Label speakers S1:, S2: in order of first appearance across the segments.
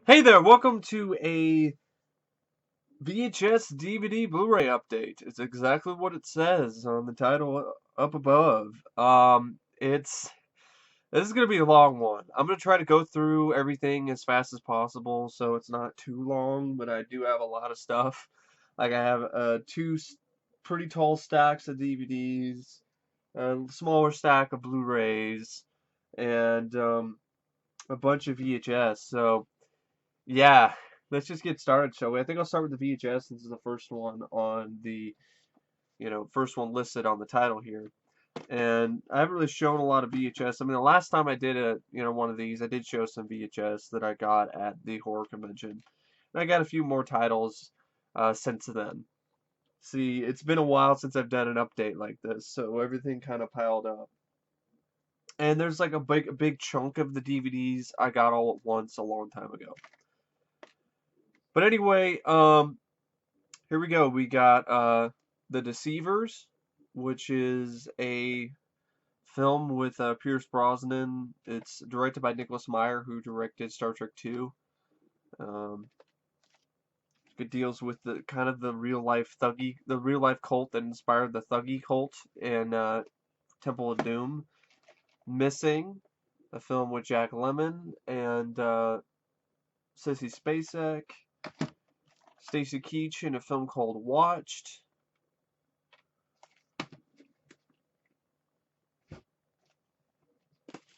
S1: Hey there, welcome to a VHS DVD Blu-ray update. It's exactly what it says on the title up above. This is gonna be a long one. I'm gonna try to go through everything as fast as possible, so it's not too long. But I do have a lot of stuff. Like I have pretty tall stacks of DVDs, a smaller stack of Blu-rays, and a bunch of VHS. So. Yeah, let's just get started, shall we? I think I'll start with the VHS since it's the first one on first one listed on the title here. And I haven't really shown a lot of VHS. I mean, the last time I did one of these, I did show some VHS that I got at the horror convention. And I got a few more titles since then. See, it's been a while since I've done an update like this, so everything kind of piled up. And there's like a big chunk of the DVDs I got all at once a long time ago. But anyway, here we go. We got The Deceivers, which is a film with Pierce Brosnan. It's directed by Nicholas Meyer, who directed Star Trek II. Um, it deals with the kind of the real life cult that inspired the Thuggy cult in Temple of Doom. Missing, a film with Jack Lemmon and Sissy Spacek. Stacy Keach in a film called Watched.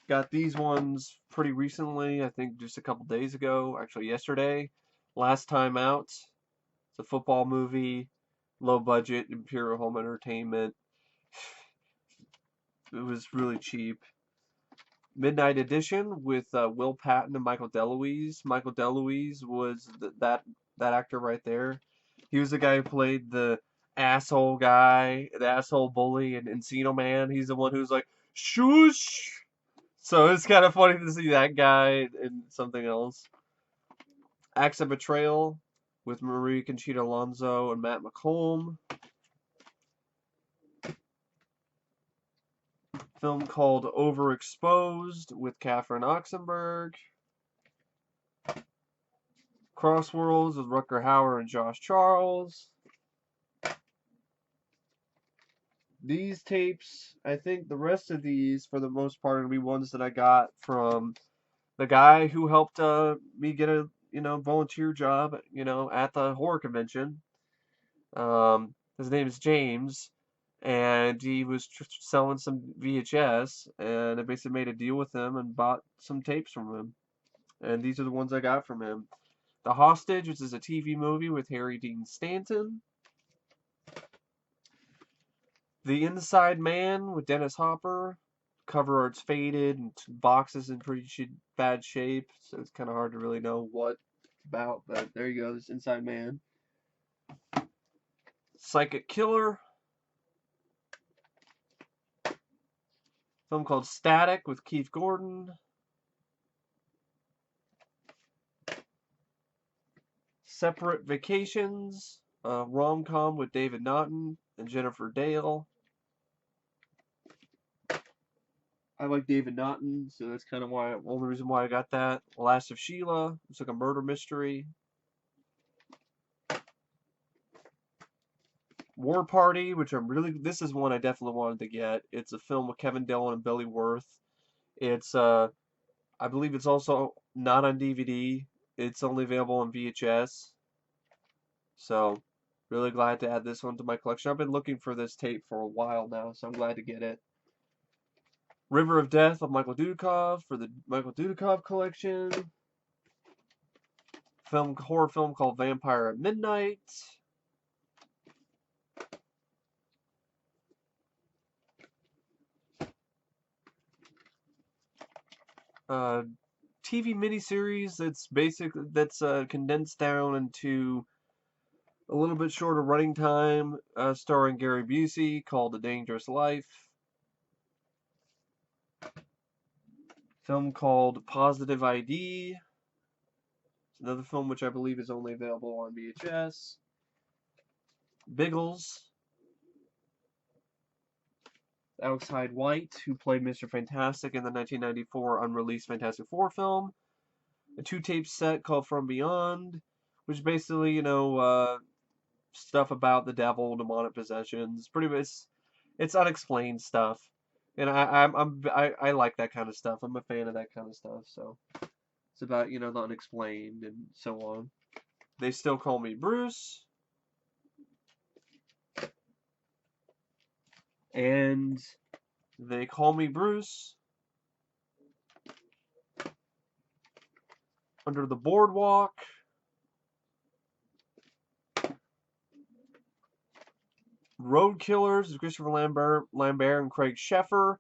S1: Got these ones pretty recently, I think just a couple days ago, actually yesterday. Last Time Out. It's a football movie, low budget, Imperial Home Entertainment. It was really cheap. Midnight Edition with Will Patton and Michael DeLuise. Michael DeLuise was that actor right there. He was the guy who played the asshole guy, the asshole bully in Encino Man. He's the one who's like, shush! So it's kind of funny to see that guy in something else. Acts of Betrayal with Marie Conchita Alonso and Matt McComb. Film called Overexposed with Catherine Oxenberg. Crossworlds with Rutger Hauer and Josh Charles. These tapes, I think the rest of these, for the most part, are going to be ones that I got from the guy who helped me get a volunteer job at the horror convention. His name is James, and he was selling some VHS, and I basically made a deal with him and bought some tapes from him. And these are the ones I got from him. The Hostage, which is a TV movie with Harry Dean Stanton. The Inside Man with Dennis Hopper. Cover art's faded and boxes in pretty bad shape, so it's kind of hard to really know what it's about. But there you go, this Inside Man. Psychic Killer. Film called Static with Keith Gordon. Separate Vacations, a rom-com with David Naughton and Jennifer Dale. I like David Naughton, so that's kind of only reason why I got that. Last of Sheila, it's like a murder mystery. War Party, this is one I definitely wanted to get. It's a film with Kevin Dillon and Billy Wirth. It's I believe it's also not on DVD. It's only available on VHS. So, really glad to add this one to my collection. I've been looking for this tape for a while now, so I'm glad to get it. River of Death of Michael Dudikoff for the Michael Dudikoff collection. Horror film called Vampire at Midnight. TV miniseries that's condensed down into a little bit shorter running time, starring Gary Busey, called A Dangerous Life. Film called Positive ID. It's another film which I believe is only available on VHS. Biggles. Alex Hyde-White, who played Mr. Fantastic in the 1994 unreleased Fantastic Four film. a 2-tape set called From Beyond, which basically, stuff about the devil, demonic possessions. Pretty much, it's unexplained stuff, and I like that kind of stuff. I'm a fan of that kind of stuff. So it's about the unexplained and so on. They still call me Bruce, and they call me Bruce under the boardwalk. Road Killers is Christopher Lambert and Craig Sheffer.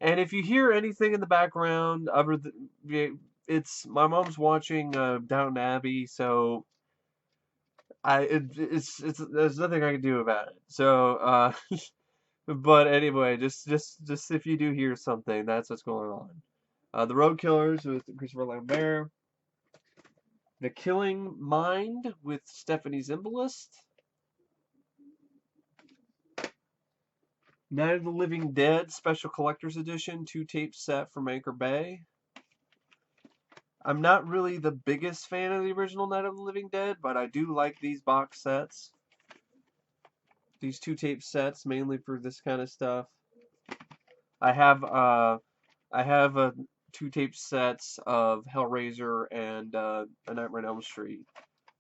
S1: And if you hear anything in the background, it's my mom's watching Downton Abbey, so it's there's nothing I can do about it. So, but anyway, just if you do hear something, that's what's going on. The Road Killers with Christopher Lambert. The Killing Mind with Stephanie Zimbalist. Night of the Living Dead Special Collector's Edition 2-tape set from Anchor Bay. I'm not really the biggest fan of the original Night of the Living Dead, but I do like these box sets. These 2-tape sets, mainly for this kind of stuff. I have 2-tape sets of Hellraiser and A Nightmare on Elm Street.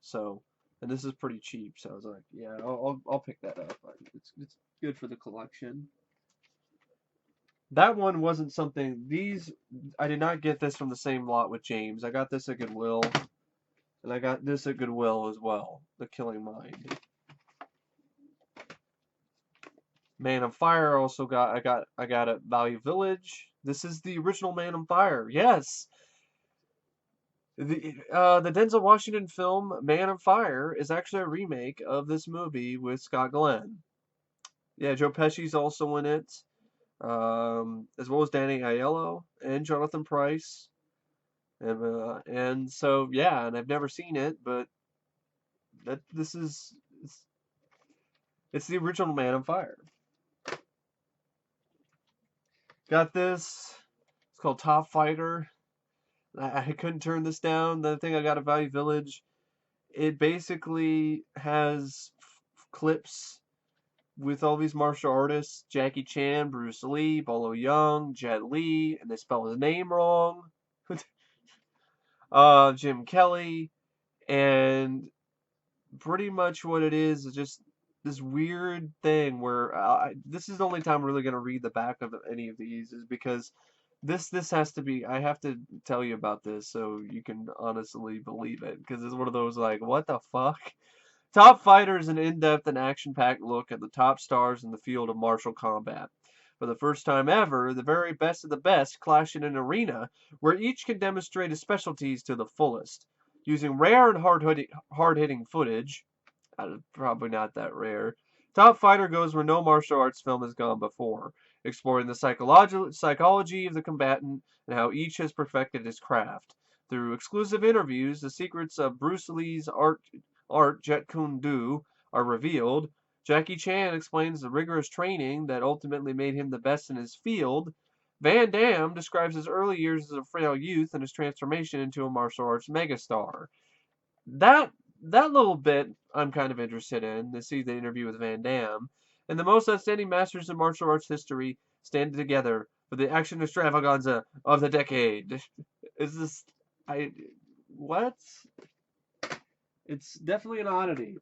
S1: So, and this is pretty cheap, so I was like, yeah, I'll pick that up. It's good for the collection. That one wasn't something. I did not get this from the same lot with James. I got this at Goodwill, and I got this at Goodwill as well. The Killing Mind. Man on Fire also I got at Value Village. This is the original Man on Fire. Yes. The Denzel Washington film Man on Fire is actually a remake of this movie with Scott Glenn. Yeah, Joe Pesci's also in it, as well as Danny Aiello and Jonathan Pryce, and so yeah, and I've never seen it, but it's the original Man on Fire. Got this. It's called Top Fighter. I couldn't turn this down. The thing I got at Value Village, it basically has clips with all these martial artists: Jackie Chan, Bruce Lee, Bolo Young, Jet Li, and they spell his name wrong. Jim Kelly, and pretty much what it is just this weird thing where this is the only time I'm really going to read the back of any of these, is because this has to be, I have to tell you about this so you can honestly believe it, because it's one of those like, what the fuck? Top Fighter is an in-depth and action-packed look at the top stars in the field of martial combat. For the first time ever, the very best of the best clash in an arena where each can demonstrate his specialties to the fullest. Using rare and hard-hitting footage, probably not that rare, Top Fighter goes where no martial arts film has gone before, exploring the psychology of the combatant and how each has perfected his craft. Through exclusive interviews, the secrets of Bruce Lee's art Jeet Kune Do are revealed. Jackie Chan explains the rigorous training that ultimately made him the best in his field. Van Damme describes his early years as a frail youth and his transformation into a martial arts megastar. That little bit I'm kind of interested in, to see the interview with Van Damme. And the most outstanding masters in martial arts history stand together for the action extravaganza of the decade. Is this what? It's definitely an oddity.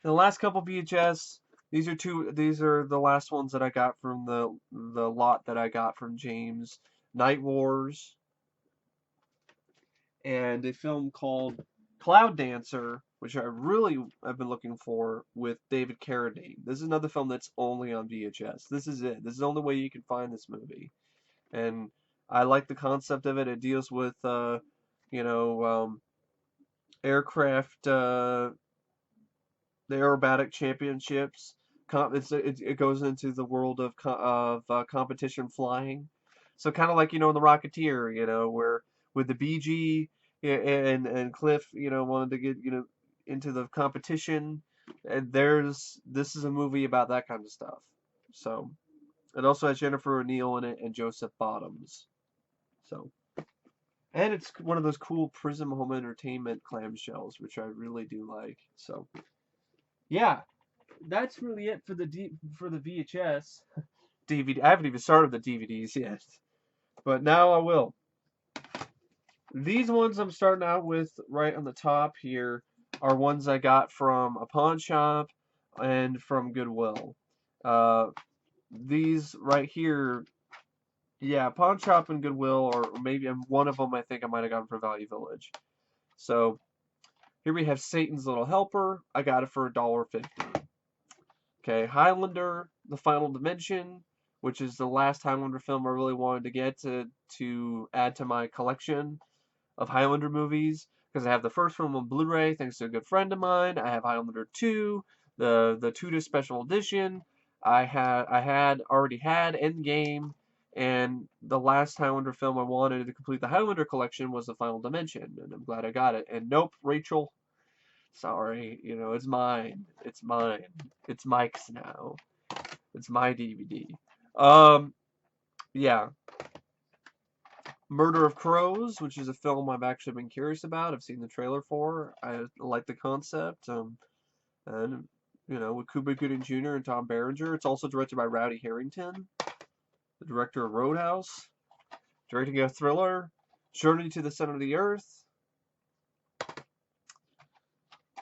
S1: The last couple VHS, these are the last ones that I got from the lot that I got from James. Night Wars, and a film called Cloud Dancer, which I've been looking for, with David Carradine. This is another film that's only on VHS. This is it. This is the only way you can find this movie. And I like the concept of it. It deals with aircraft, the aerobatic championships. It goes into the world of competition flying. So kind of like in The Rocketeer, where with the BG, yeah, and Cliff, wanted to get into the competition. And this is a movie about that kind of stuff. So it also has Jennifer O'Neill in it and Joseph Bottoms. So And it's one of those cool Prism Home Entertainment clamshells, which I really do like. So, yeah, that's really it for for the VHS. DVD. I haven't even started the DVDs yet, but now I will. These ones I'm starting out with right on the top here are ones I got from a pawn shop and from Goodwill. Uh, these right here, yeah, pawn shop and Goodwill, or maybe one of them I think I might have gotten for Value Village. So here we have Satan's Little Helper. I got it for $1.50. Okay, Highlander, The Final Dimension, which is the last Highlander film I really wanted to get to add to my collection of Highlander movies, because I have the first one on Blu Ray thanks to a good friend of mine. I have Highlander 2, the 2-disc special edition. I had already had Endgame, and the last Highlander film I wanted to complete the Highlander collection was The Final Dimension, and I'm glad I got it. And nope, Rachel, sorry, it's mine. It's mine. It's Mike's now. It's my DVD. Yeah. Murder of Crows, which is a film I've actually been curious about. I've seen the trailer for. I like the concept. And with Cuba Gooding Jr. and Tom Berenger. It's also directed by Rowdy Harrington, the director of Roadhouse, directing a thriller, Journey to the Center of the Earth,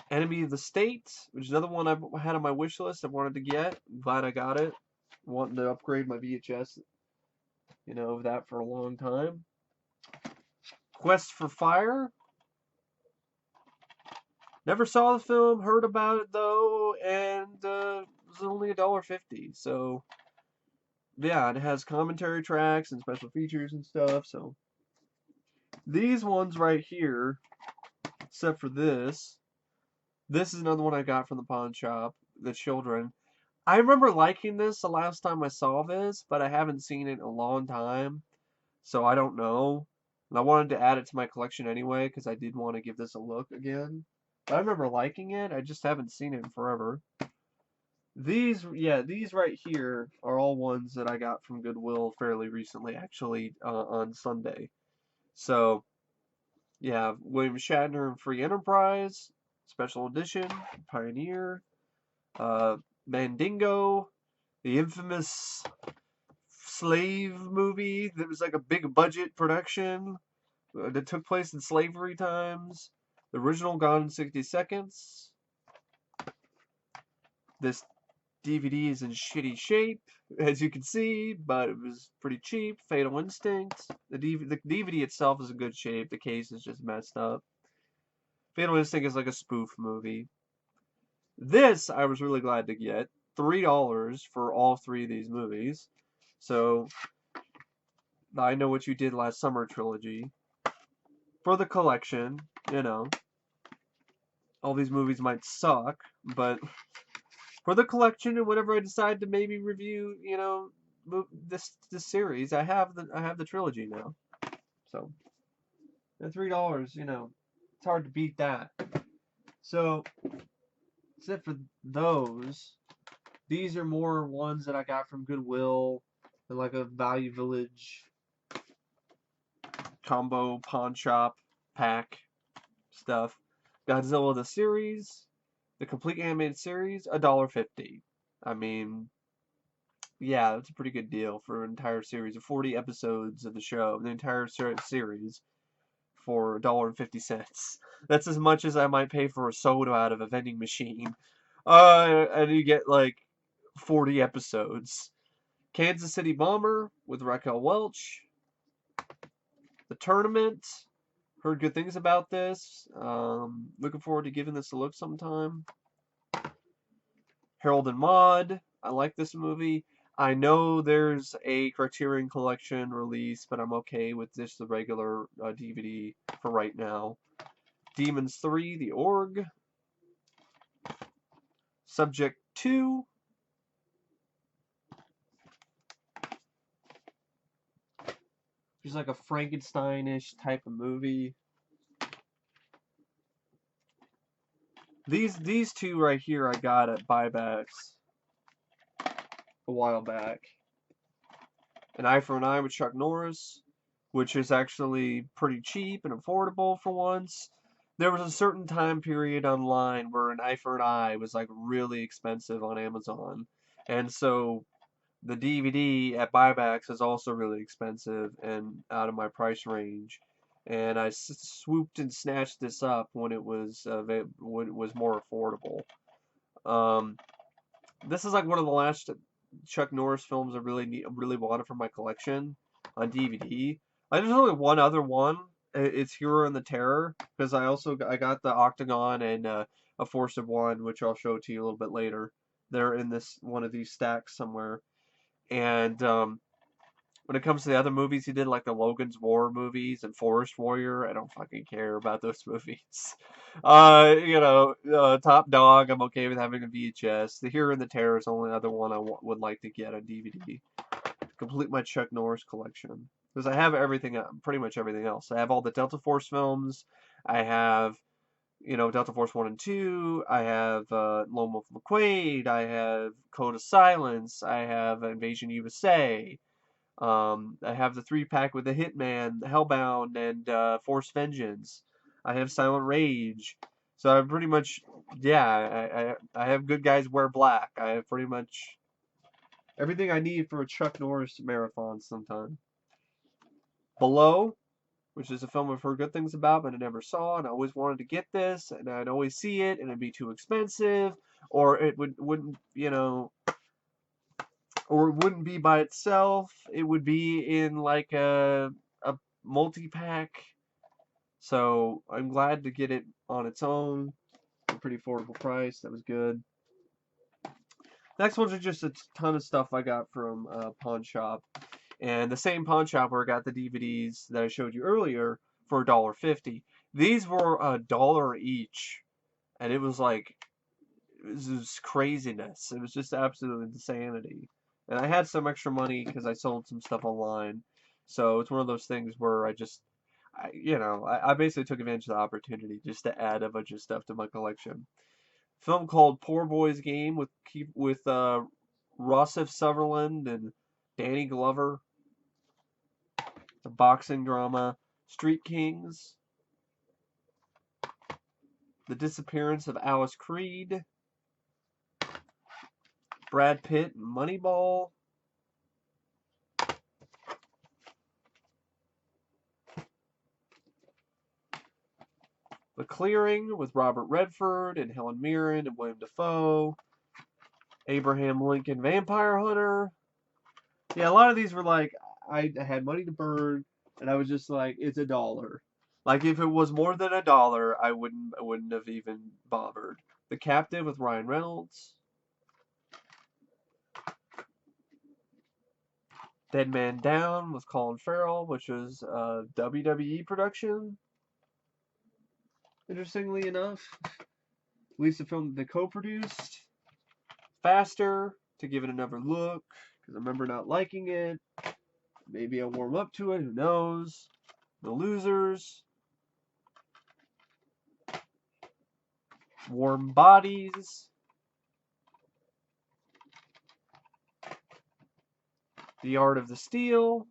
S1: Enemy of the State, which is another one I've had on my wish list. I wanted to get. I'm glad I got it. Wanting to upgrade my VHS, of that for a long time. Quest for Fire. Never saw the film, heard about it though, and it was only $1.50. So yeah, it has commentary tracks and special features and stuff. So these ones right here, except for this is another one I got from the pawn shop. The Children. I remember liking this the last time I saw this, but I haven't seen it in a long time, so I don't know. And I wanted to add it to my collection anyway because I did want to give this a look again. But I remember liking it. I just haven't seen it in forever. These right here are all ones that I got from Goodwill fairly recently, actually, on Sunday. So, yeah, William Shatner and Free Enterprise, Special Edition, Pioneer, Mandingo, the infamous slave movie that was like a big budget production that took place in slavery times, the original Gone in 60 Seconds. This DVD is in shitty shape, as you can see, but it was pretty cheap. Fatal Instinct. The DVD itself is in good shape. The case is just messed up. Fatal Instinct is like a spoof movie. This I was really glad to get. $3 for all three of these movies. So, I Know What You Did Last Summer trilogy. For the collection, all these movies might suck, but for the collection and whenever I decide to maybe review, this series, I have the trilogy now. So, at $3, it's hard to beat that. So, except for those, these are more ones that I got from Goodwill and like a Value Village combo pawn shop pack stuff. Godzilla the series, the complete animated series, $1.50. I mean, yeah, that's a pretty good deal for an entire series of 40 episodes of the show, the entire series for $1.50. That's as much as I might pay for a soda out of a vending machine. And you get like 40 episodes. Kansas City Bomber with Raquel Welch. The Tournament. Heard good things about this. Looking forward to giving this a look sometime. Harold and Maude. I like this movie. I know there's a Criterion Collection release, but I'm okay with just the regular DVD for right now. Demons 3, The Org. Subject 2. It's like a Frankenstein-ish type of movie. These two right here I got at buybacks a while back. An Eye for an Eye with Chuck Norris. which is actually pretty cheap and affordable for once. There was a certain time period online where an eye for an eye was like really expensive on Amazon. And so the DVD at buybacks is also really expensive and out of my price range. And I swooped and snatched this up when it was more affordable. Um, this is like one of the last Chuck Norris films I really wanted for my collection on DVD. Like, there's only one other one. It's Hero and the Terror, because I got the Octagon and A Force of One, which I'll show to you a little bit later. They're in this one of these stacks somewhere. And when it comes to the other movies he did, like the Logan's War movies and Forest Warrior, I don't fucking care about those movies. Top Dog, I'm okay with having a VHS. The Hero and the Terror is the only other one I would like to get on DVD. Complete my Chuck Norris collection. Because I have everything, pretty much everything else. I have all the Delta Force films. I have, Delta Force 1 and 2. I have Lone Wolf McQuade. I have Code of Silence. I have Invasion USA. I have the 3-pack with the Hitman, Hellbound, and Force Vengeance. I have Silent Rage. So I pretty much, yeah, I have Good Guys Wear Black. I have pretty much everything I need for a Chuck Norris marathon sometime. Below, which is a film I've heard good things about, but I never saw, and I always wanted to get this, and I'd always see it, and it'd be too expensive, or it wouldn't, or it wouldn't be by itself. It would be in like a multi-pack. So I'm glad to get it on its own. A pretty affordable price. That was good. Next ones are just a ton of stuff I got from Pawn Shop. And the same pawn shop where I got the DVDs that I showed you earlier for $1.50. These were $1 each. And it was like, it was craziness. It was just absolute insanity. And I had some extra money because I sold some stuff online. So it's one of those things where I basically took advantage of the opportunity just to add a bunch of stuff to my collection. Film called Poor Boy's Game with Rossif Sutherland and Danny Glover. A boxing drama. Street Kings. The Disappearance of Alice Creed. Brad Pitt, Moneyball. The Clearing with Robert Redford and Helen Mirren and William Dafoe. Abraham Lincoln, Vampire Hunter. Yeah, a lot of these were like, I had money to burn, and I was just like, it's $1. Like, if it was more than $1, I wouldn't have even bothered. The Captive with Ryan Reynolds. Dead Man Down with Colin Farrell, which was a WWE production. Interestingly enough, at least the film they co-produced. Faster, to give it another look, because I remember not liking it. Maybe I'll warm up to it, who knows. The Losers. Warm Bodies. The Art of the Steal,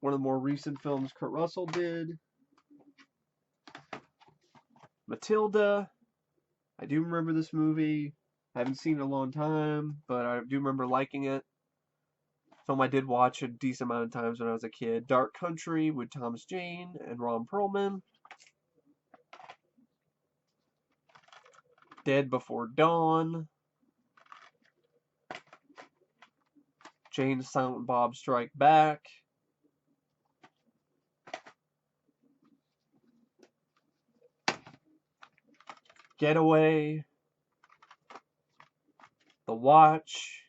S1: one of the more recent films Kurt Russell did. Matilda, I do remember this movie. I haven't seen it in a long time, but I do remember liking it. Film I did watch a decent amount of times when I was a kid. Dark Country with Thomas Jane and Ron Perlman. Dead Before Dawn. Jane and Silent Bob Strike Back. Getaway. The Watch.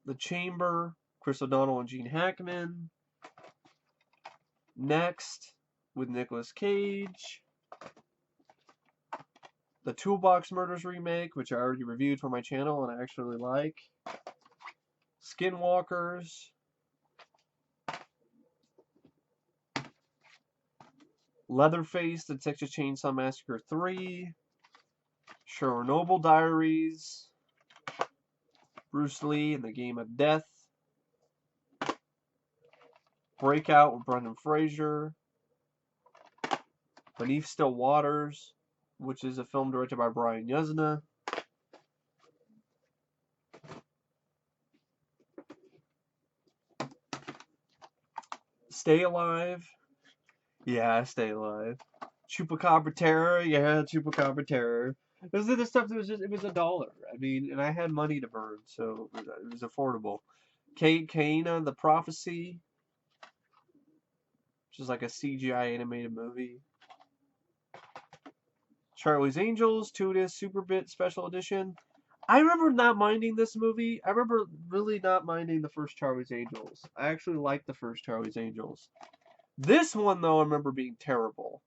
S1: The Chamber. Chris O'Donnell and Gene Hackman. Next with Nicolas Cage. The Toolbox Murders remake, which I already reviewed for my channel and I actually like. Skinwalkers. Leatherface, The Texas Chainsaw Massacre 3. Chernobyl Diaries. Bruce Lee and the Game of Death. Breakout with Brendan Fraser. Beneath Still Waters, which is a film directed by Brian Yuzna. Stay Alive. Yeah, Stay Alive. Chupacabra Terror. Yeah, Chupacabra Terror. Those are the stuff that was just, it was $1. I mean, and I had money to burn, so it was affordable. Kaina, The Prophecy, which is like a CGI animated movie. Charlie's Angels, Tootist, Superbit Special Edition. I remember not minding this movie. I remember really not minding the first Charlie's Angels. I actually liked the first Charlie's Angels. This one, though, I remember being terrible.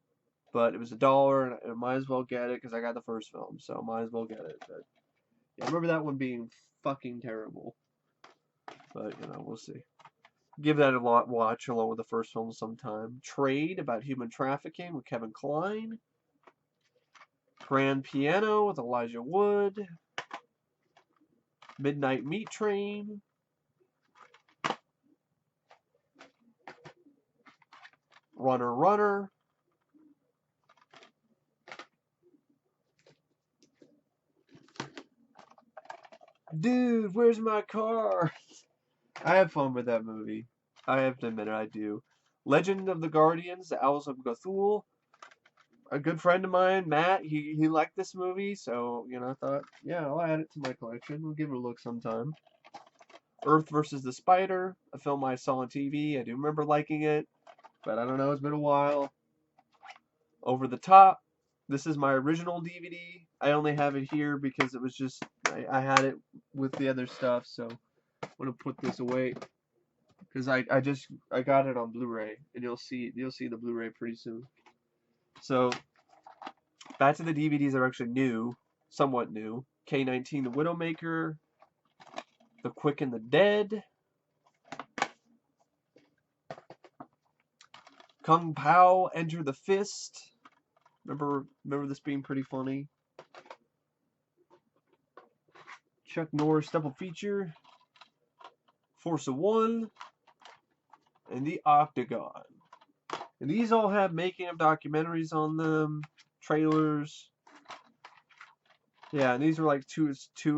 S1: But it was $1, and I might as well get it because I got the first film, so might as well get it. But yeah, I remember that one being fucking terrible. But, we'll see. Give that a watch along with the first film sometime. Trade, about human trafficking with Kevin Kline. Grand Piano with Elijah Wood. Midnight Meat Train. Runner Runner. Dude, where's my car? I have fun with that movie. I have to admit it, I do. Legend of the Guardians, The Owls of Cthulhu. A good friend of mine, Matt, he liked this movie, so, I thought, yeah, I'll add it to my collection. We'll give it a look sometime. Earth versus the Spider, a film I saw on TV. I do remember liking it, but I don't know, it's been a while. Over the Top. This is my original DVD. I only have it here because it was just, I had it with the other stuff, so I'm going to put this away. Because I got it on Blu Ray, and you'll see the Blu Ray pretty soon. So, back to the DVDs that are actually new, somewhat new. K-19 The Widowmaker, The Quick and the Dead, Kung Pao Enter the Fist. Remember this being pretty funny. Chuck Norris double feature, Force of One, and The Octagon. And these all have making of documentaries on them, trailers. Yeah, and these were like two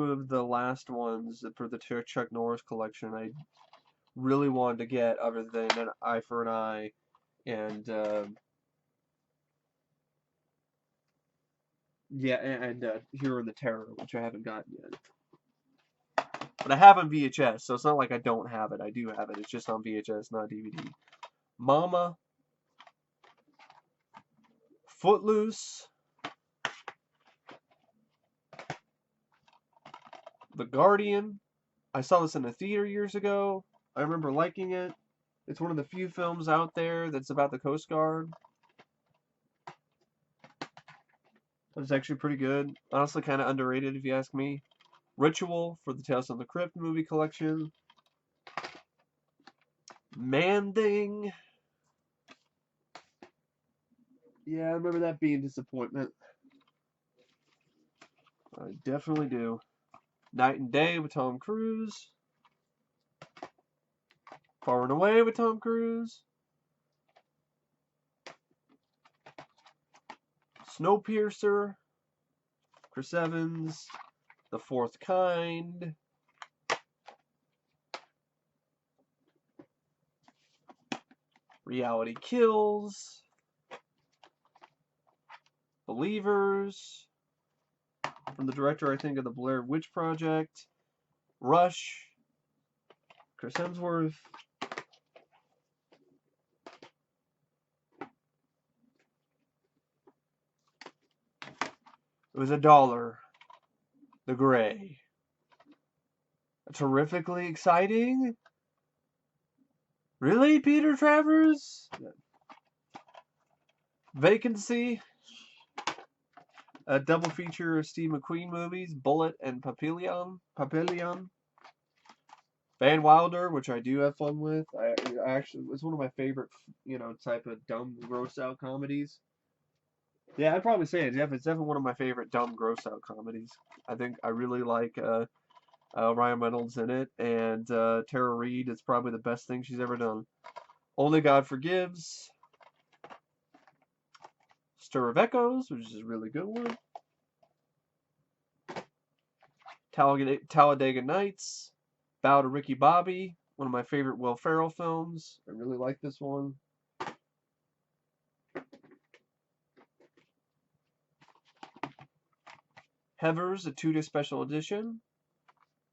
S1: of the last ones for the Chuck Norris collection I really wanted to get, other than An Eye for an Eye and Hero of the Terror, which I haven't gotten yet. But I have on VHS, so it's not like I don't have it. I do have it. It's just on VHS, not DVD. Mama, Footloose, The Guardian. I saw this in the theater years ago. I remember liking it. It's one of the few films out there that's about the Coast Guard. It's actually pretty good. Honestly, kind of underrated if you ask me. Ritual for the Tales from the Crypt movie collection. Man-Thing. Yeah, I remember that being a disappointment. I definitely do. Night and Day with Tom Cruise. Far and Away with Tom Cruise. Snowpiercer. Chris Evans. The Fourth Kind. Reality Kills. Believers. From the director, I think, of the Blair Witch Project. Rush. Chris Hemsworth. It was $1. The Gray. Terrifically exciting? Really, Peter Travers? Vacancy. A double feature of Steve McQueen movies, Bullet and Papillon. Van Wilder, which I do have fun with. I actually, it's one of my favorite, type of dumb, gross out comedies. Yeah, I'd probably say it, Jeff. It's definitely one of my favorite dumb, gross out comedies. I think I really like Ryan Reynolds in it, and Tara Reid is probably the best thing she's ever done. Only God Forgives. Stir of Echoes, which is a really good one. Talladega Nights. Bow to Ricky Bobby, one of my favorite Will Ferrell films. I really like this one. Heathers, a 2-disc special edition.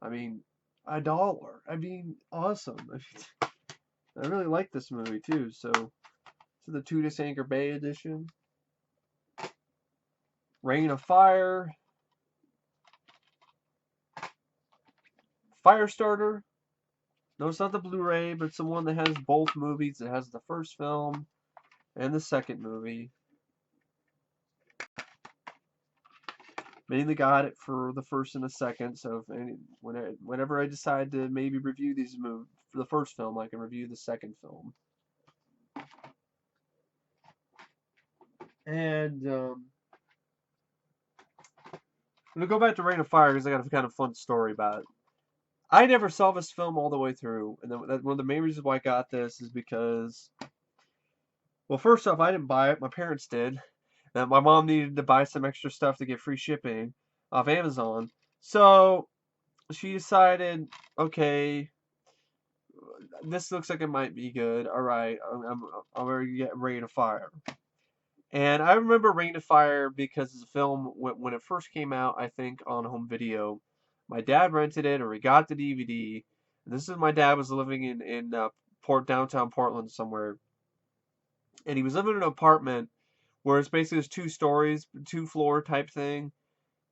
S1: I mean, $1. I mean, awesome. I really like this movie too. So the 2-disc Anchor Bay edition. Reign of Fire. Firestarter. No, it's not the Blu Ray, but it's the one that has both movies. It has the first film and the second movie. Mainly got it for the first and the second, so whenever I decide to maybe review these movies for the first film, I can review the second film. And I'm gonna go back to Reign of Fire because I got a kind of fun story about it. I never saw this film all the way through, and one of the main reasons why I got this is because, well, first off, I didn't buy it. My parents did. And my mom needed to buy some extra stuff to get free shipping off Amazon. So she decided, okay, this looks like it might be good. All right, I'm ready to get Reign of Fire. And I remember Reign of Fire because the film, when it first came out, I think on home video, my dad rented it or he got the DVD. And this is my dad was living in downtown Portland somewhere, and he was living in an apartment where it's basically just 2 stories, 2-floor type thing.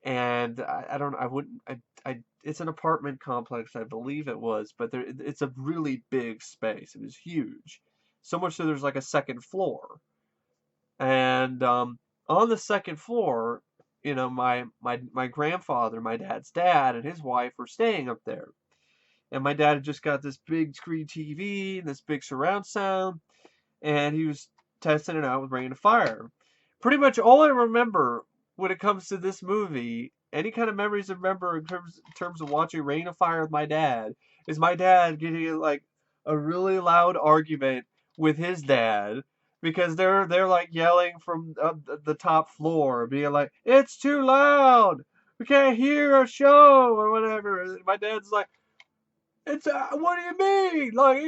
S1: And I don't, I wouldn't, it's an apartment complex, I believe it was, but it's a really big space. It was huge, so much so there's like a second floor. And on the second floor, my grandfather, my dad's dad, and his wife were staying up there. And my dad had just got this big screen TV and this big surround sound, and he was testing it out with Reign of Fire. Pretty much all I remember when it comes to this movie, any kind of memories I remember in terms of watching Reign of Fire with my dad, is my dad getting like a really loud argument with his dad because they're like yelling from the top floor, being like, "It's too loud, we can't hear a show," or whatever. And my dad's like, it's what do you mean? Like,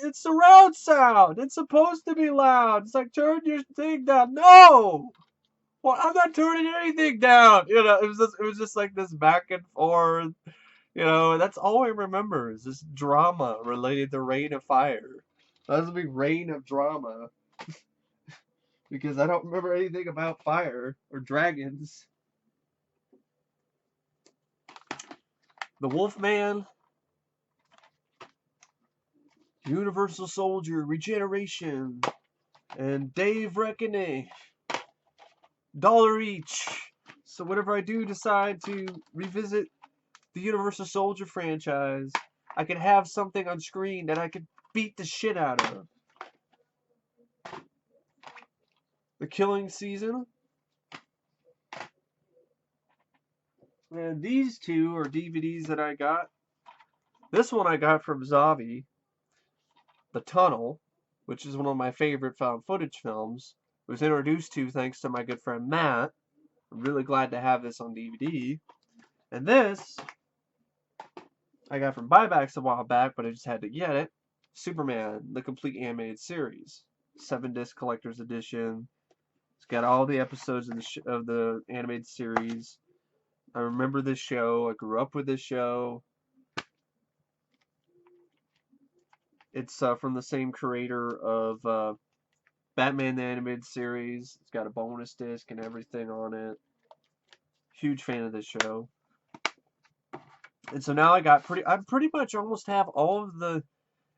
S1: it's surround sound. It's supposed to be loud. It's like, turn your thing down. No! Well, I'm not turning anything down. It was just like this back and forth. That's all I remember is this drama related to Reign of Fire. That's a big reign of drama because I don't remember anything about fire or dragons. The Wolfman, Universal Soldier, Regeneration, and Dave Reckoning. $1 each. So whenever I do decide to revisit the Universal Soldier franchise, I can have something on screen that I could beat the shit out of. The Killing Season. And these two are DVDs that I got. This one I got from Zavi. The Tunnel, which is one of my favorite found footage films. I was introduced to thanks to my good friend Matt. I'm really glad to have this on DVD. And this I got from buybacks a while back, but I just had to get it. Superman, the complete animated series, 7-disc collector's edition. It's got all the episodes of the animated series. I remember this show. I grew up with this show. It's from the same creator of Batman the Animated Series. It's got a bonus disc and everything on it. Huge fan of this show. And so now I pretty much almost have all of the,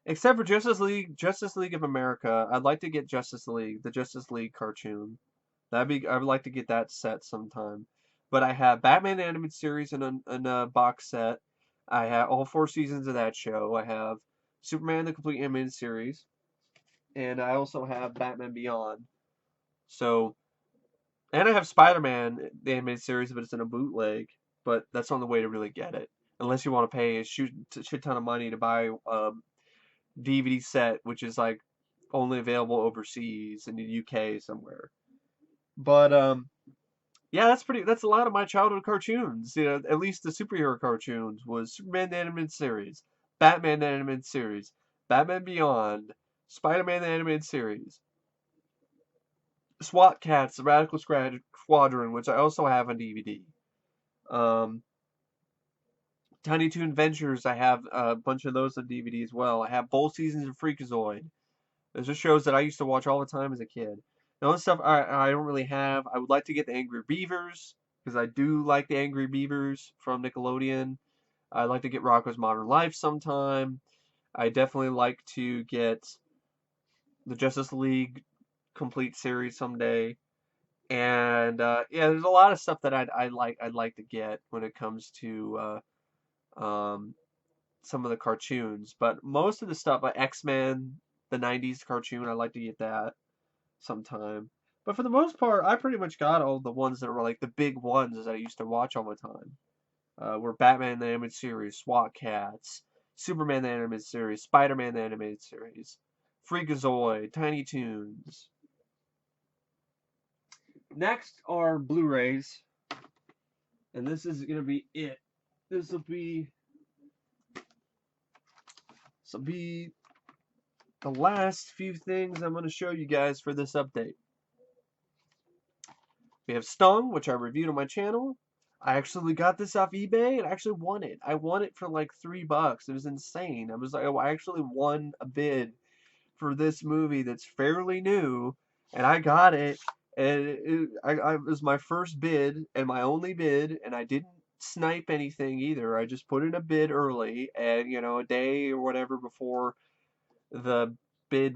S1: except for Justice League of America. I'd like to get the Justice League cartoon. I would like to get that set sometime. But I have Batman the Animated Series in a box set. I have all 4 seasons of that show. I have Superman the complete animated series, and I also have Batman Beyond. So, and I have Spider-Man the animated series, but it's in a bootleg. But that's not the way to really get it, unless you want to pay a shit ton of money to buy DVD set, which is like only available overseas in the UK somewhere. But yeah, that's a lot of my childhood cartoons. You know, at least the superhero cartoons was Superman the Animated Series, Batman the Animated Series, Batman Beyond, Spider-Man the Animated Series, SWAT Cats, the Radical Squadron, which I also have on DVD. Um, Tiny Toon Adventures, I have a bunch of those on DVD as well. I have both seasons of Freakazoid. Those are shows that I used to watch all the time as a kid. The other stuff I don't really have. I would like to get the Angry Beavers because I do like the Angry Beavers from Nickelodeon. I'd like to get Rocko's Modern Life sometime. I definitely like to get the Justice League complete series someday. And yeah, there's a lot of stuff that I'd like to get when it comes to some of the cartoons. But most of the stuff like X-Men, the 90s cartoon, I'd like to get that sometime. But for the most part, I pretty much got all the ones that were like the big ones that I used to watch all the time. Were Batman the Animated Series, SWAT Cats, Superman the Animated Series, Spider-Man the Animated Series, Freakazoid, Tiny Toons. Next are Blu-rays, and this is gonna be it. This will be the last few things I'm gonna show you guys for this update. We have Stung, which I reviewed on my channel. I actually got this off eBay and I actually won it. I won it for like $3. It was insane. I was like, oh, I actually won a bid for this movie that's fairly new, and I got it. And it was my first bid and my only bid, and I didn't snipe anything either. I just put in a bid early, and you know, a day or whatever before the bid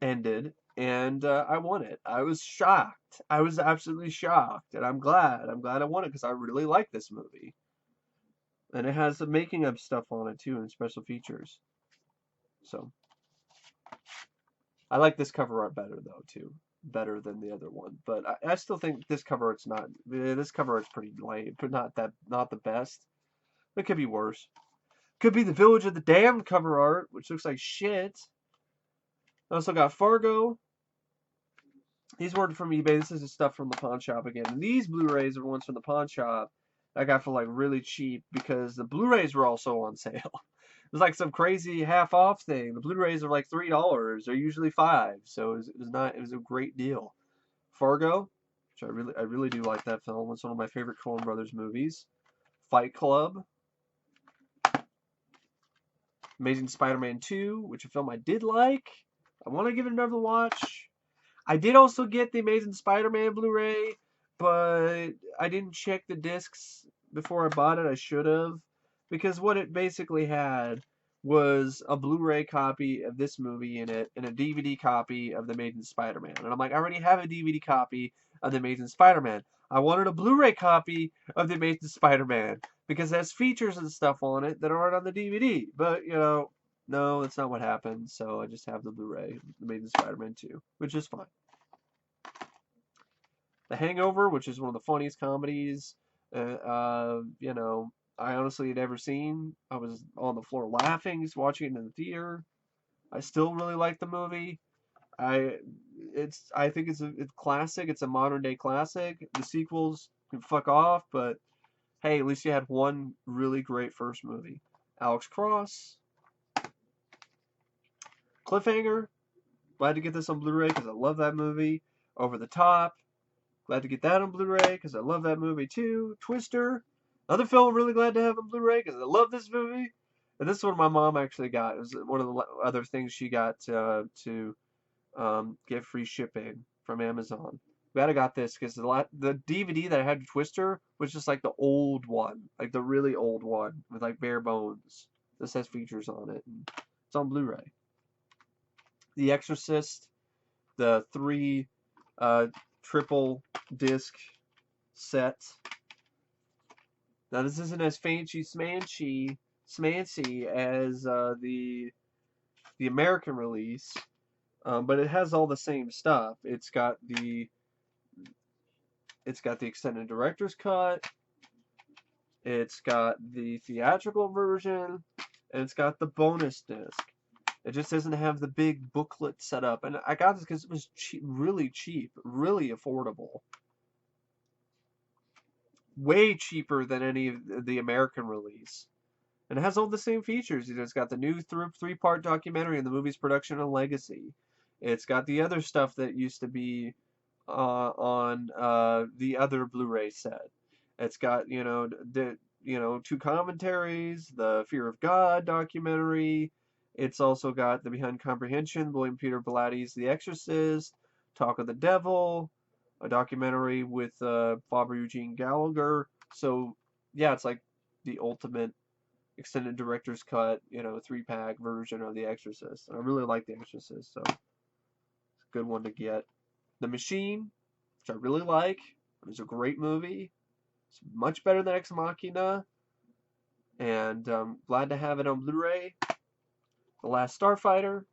S1: ended, and I won it. I was shocked. I was absolutely shocked, and I'm glad. I'm glad I won it because I really like this movie, and it has the making of stuff on it too and special features. So I like this cover art better though too, better than the other one. But I still think this cover art's not. This cover art's pretty lame, but not the best. It could be worse. Could be the Village of the Damned cover art, which looks like shit. I also got Fargo. These weren't from eBay. This is the stuff from the pawn shop again. And these Blu-rays are ones from the pawn shop I got for like really cheap because the Blu-rays were also on sale. It was like some crazy half off thing. The Blu-rays are like $3. They're usually $5, so it was a great deal. Fargo, which I really do like that film. It's one of my favorite Coen Brothers movies. Fight Club, Amazing Spider-Man 2, which a film I did like. I want to give it another watch. I did also get the Amazing Spider-Man Blu-ray, but I didn't check the discs before I bought it. I should have, because what it basically had was a Blu-ray copy of this movie in it and a DVD copy of the Amazing Spider-Man. And I'm like, I already have a DVD copy of the Amazing Spider-Man. I wanted a Blu-ray copy of the Amazing Spider-Man because it has features and stuff on it that aren't on the DVD. But, you know, no, that's not what happened. So I just have the Blu-ray, The Amazing Spider-Man 2, which is fine. The Hangover, which is one of the funniest comedies, you know, I honestly had ever seen. I was on the floor laughing, just watching it in the theater. I still really like the movie. I think it's a classic. It's a modern day classic. The sequels can fuck off, but hey, at least you had one really great first movie. Alex Cross, Cliffhanger. Glad to get this on Blu-ray because I love that movie. Over the Top. Glad to get that on Blu-ray because I love that movie too. Twister. Another film I'm really glad to have on Blu-ray because I love this movie. And this one my mom actually got. It was one of the other things she got to get free shipping from Amazon. Glad I got this because the DVD that I had to Twister was just like the old one, like the really old one with like bare bones. This has features on it. And it's on Blu-ray. The Exorcist, the 3 triple disc set. Now this isn't as smancy as the American release, but it has all the same stuff. It's got the extended director's cut. It's got the theatrical version, and it's got the bonus disc. It just doesn't have the big booklet set up. And I got this because it was cheap, really affordable. Way cheaper than any of the American release. And it has all the same features. It's got the new three-part documentary and the movie's production and legacy. It's got the other stuff that used to be on the other Blu Ray set. It's got, two commentaries, the Fear of God documentary. It's also got the Behind Comprehension, William Peter Blatty's The Exorcist, Talk of the Devil, a documentary with Father Eugene Gallagher. So, yeah, it's like the ultimate extended director's cut, 3-pack version of The Exorcist. And I really like The Exorcist, so it's a good one to get. The Machine, which I really like. It's a great movie. It's much better than Ex Machina. And glad to have it on Blu-ray. The Last Starfighter,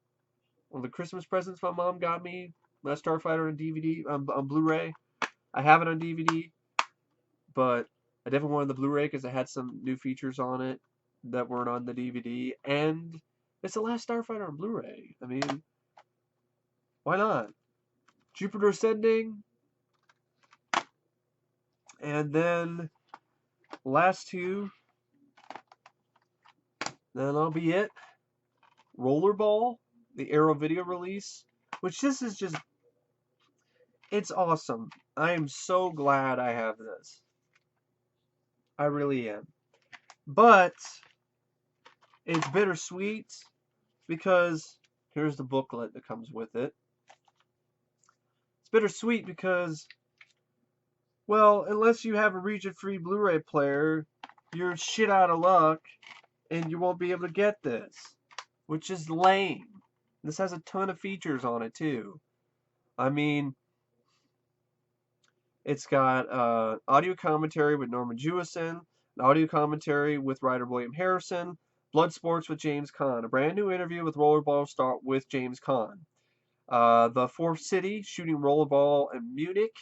S1: one of the Christmas presents my mom got me. Last Starfighter on DVD, on Blu-ray. I have it on DVD, but I definitely wanted the Blu-ray because it had some new features on it that weren't on the DVD. And it's The Last Starfighter on Blu-ray. I mean, why not? Jupiter Ascending. And then last two, then that'll be it. Rollerball, the Arrow video release, which this is just, it's awesome. I am so glad I have this. I really am. But it's bittersweet because here's the booklet that comes with it. It's bittersweet because, well, unless you have a region-free Blu-ray player, you're shit out of luck and you won't be able to get this, which is lame. This has a ton of features on it too. I mean, it's got audio commentary with Norman Jewison, an audio commentary with writer William Harrison, Blood Sports with James Caan, a brand new interview with Rollerball star with James Caan, the Fourth City, shooting Rollerball in Munich,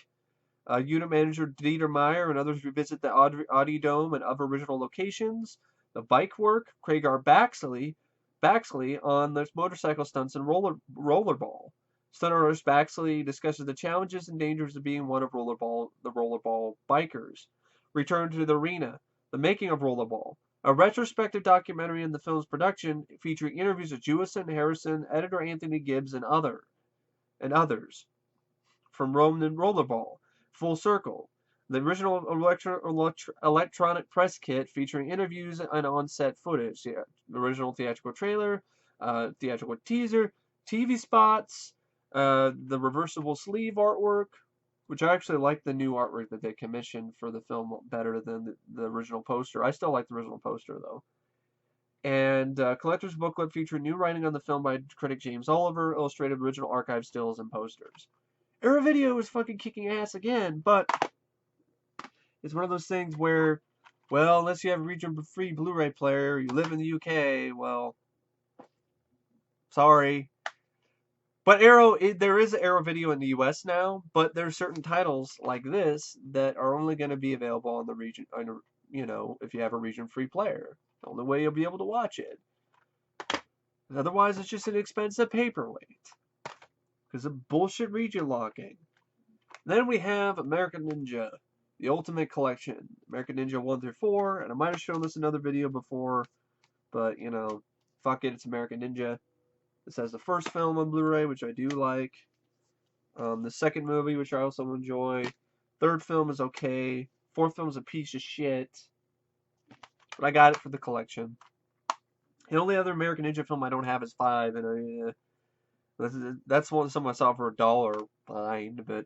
S1: unit manager Dieter Meyer and others revisit the Audi Dome and other original locations, the bike work, Craig R. Baxley on the motorcycle stunts in Rollerball. Stunt artist Baxley discusses the challenges and dangers of being one of the Rollerball bikers. Return to the Arena, the making of Rollerball, a retrospective documentary in the film's production featuring interviews with Jewison, Harrison, editor Anthony Gibbs, and others. From Rome to Rollerball, Full Circle, the original electronic press kit featuring interviews and on-set footage, the original theatrical trailer, theatrical teaser, TV spots, the reversible sleeve artwork, which I actually like the new artwork that they commissioned for the film better than the original poster. I still like the original poster, though. And collector's booklet featuring new writing on the film by critic James Oliver, illustrated original archive stills and posters. Arrow Video is fucking kicking ass again, but it's one of those things where, well, unless you have a region-free Blu-ray player, you live in the UK, well, sorry. But there is Arrow Video in the US now, but there are certain titles like this that are only going to be available on the region, if you have a region-free player. The only way you'll be able to watch it. Otherwise, it's just an expensive paperweight. Because of bullshit region locking. Then we have American Ninja, the Ultimate Collection. American Ninja 1 through 4, and I might have shown this in another video before, but, fuck it, it's American Ninja. This has the first film on Blu-ray, which I do like. The second movie, which I also enjoy. Third film is okay. Fourth film is a piece of shit. But I got it for the collection. The only other American Ninja film I don't have is 5, and that's one some I saw for $1, fine, but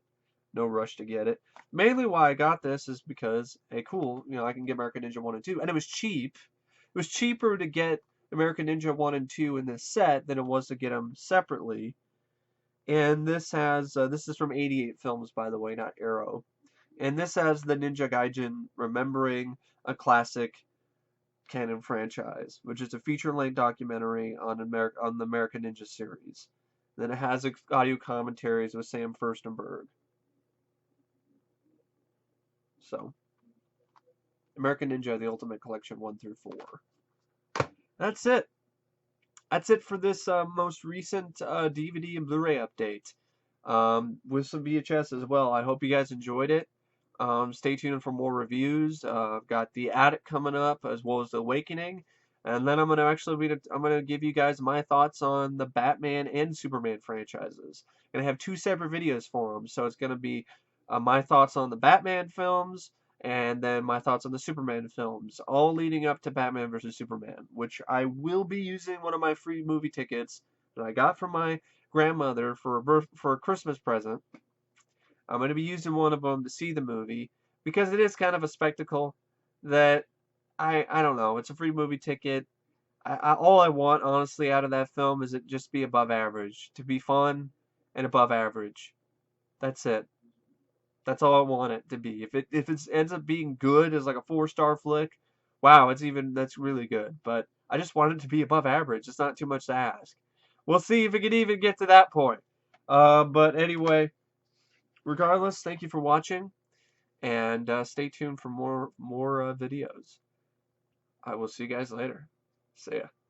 S1: no rush to get it. Mainly why I got this is because, hey, cool, I can get American Ninja 1 and 2, and it was cheap. It was cheaper to get American Ninja 1 and 2 in this set than it was to get them separately. And this is from 88 Films, by the way, not Arrow. And this has the Ninja Gaijin Remembering a Classic Canon franchise, which is a feature-length documentary on the American Ninja series. Then it has audio commentaries with Sam Furstenberg. So, American Ninja, the Ultimate Collection 1 through 4. That's it. that's it for this most recent DVD and Blu-ray update. With some VHS as well. I hope you guys enjoyed it. Stay tuned for more reviews. I've got The Attic coming up as well as The Awakening. And then I'm gonna give you guys my thoughts on the Batman and Superman franchises. And I have two separate videos for them. So it's gonna be my thoughts on the Batman films and then my thoughts on the Superman films, all leading up to Batman versus Superman, which I will be using one of my free movie tickets that I got from my grandmother for a Christmas present. I'm going to be using one of them to see the movie because it is kind of a spectacle that I don't know. It's a free movie ticket. All I want honestly out of that film is it just be above average, to be fun and above average. That's it. That's all I want it to be. If it ends up being good as like a 4-star flick, wow, that's really good. But I just want it to be above average. It's not too much to ask. We'll see if it can even get to that point. But anyway, regardless, thank you for watching, and stay tuned for more videos. I will see you guys later. See ya.